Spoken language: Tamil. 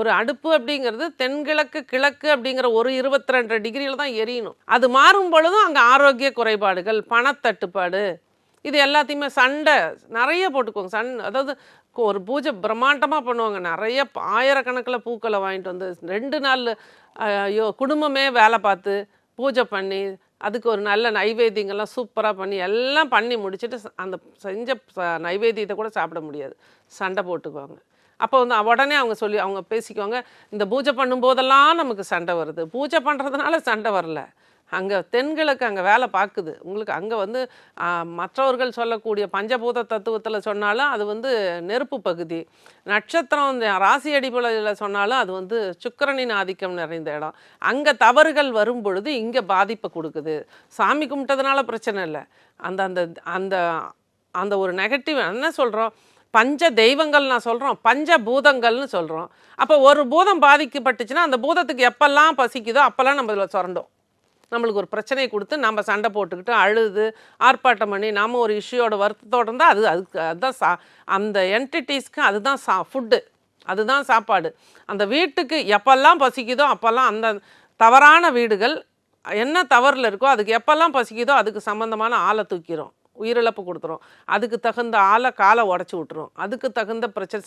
ஒரு அடுப்பு அப்படிங்கிறது தென்கிழக்கு கிழக்கு அப்படிங்கிற ஒரு 22 டிகிரியில் தான் எரியணும். அது மாறும் பொழுதும் அங்கே ஆரோக்கிய குறைபாடுகள், பணத்தட்டுப்பாடு, இது எல்லாத்தையுமே சண்டை நிறைய போட்டுக்கோங்க. அதாவது ஒரு பூஜை பிரம்மாண்டமாக பண்ணுவாங்க. நிறைய ஆயிரக்கணக்கில் பூக்களை வாங்கிட்டு வந்து 2 நாள் ஐயோ குடும்பமே வேலை பார்த்து பூஜை பண்ணி அதுக்கு ஒரு நல்ல நைவேத்தியங்கள்லாம் சூப்பராக பண்ணி எல்லாம் பண்ணி முடிச்சுட்டு அந்த செஞ்ச நைவேத்தியத்தை கூட சாப்பிட முடியாது. சண்டை போட்டுக்குவாங்க. அப்போ வந்து உடனே அவங்க பேசிக்குவாங்க, இந்த பூஜை பண்ணும்போதெல்லாம் நமக்கு சண்டை வருது. பூஜை பண்ணுறதுனால சண்டை வரல. அங்கே தென்கிழக்கு அங்கே வேலை பார்க்குது. உங்களுக்கு அங்கே வந்து மற்றவர்கள் சொல்லக்கூடிய பஞ்சபூத தத்துவத்தில் சொன்னாலும் அது வந்து நெருப்பு பகுதி. நட்சத்திரம் இந்த ராசி அடிப்படையில் சொன்னாலும் அது வந்து சுக்கிரனின் ஆதிக்கம் நிறைந்த இடம். அங்கே தவறுகள் வரும் பொழுது இங்கே பாதிப்பை கொடுக்குது. சாமி கும்பிட்டதுனால பிரச்சனை இல்லை. அந்த அந்த அந்த அந்த ஒரு நெகட்டிவ் என்ன சொல்கிறோம், பஞ்ச தெய்வங்கள் நான் சொல்கிறோம், பஞ்சபூதங்கள்னு சொல்கிறோம். அப்போ ஒரு பூதம் பாதிக்கப்பட்டுச்சுன்னா அந்த பூதத்துக்கு எப்பெல்லாம் பசிக்குதோ அப்போல்லாம் நம்ம இதில் சுரண்டோம். நம்மளுக்கு ஒரு பிரச்சனையை கொடுத்து நம்ம சண்டை போட்டுக்கிட்டு அழுது ஆர்ப்பாட்டம் பண்ணி நாம் ஒரு இஷ்யூவோட வருத்தத்தோடு இருந்தால் அதுதான் அந்த என்டிட்டிஸ்க்கு அதுதான் ஃபுட்டு, அதுதான் சாப்பாடு. அந்த வீட்டுக்கு எப்பெல்லாம் பசிக்குதோ அப்போல்லாம் அந்த தவறான வீடுகள் என்ன தவறில் இருக்கோ அதுக்கு எப்பெல்லாம் பசிக்குதோ அதுக்கு சம்மந்தமான ஆளை தூக்கிறோம், உயிரிழப்பு கொடுத்துரும். அதுக்கு தகுந்த ஆளை காலை உடச்சி விட்டுரும். அதுக்கு தகுந்த பிரச்சனை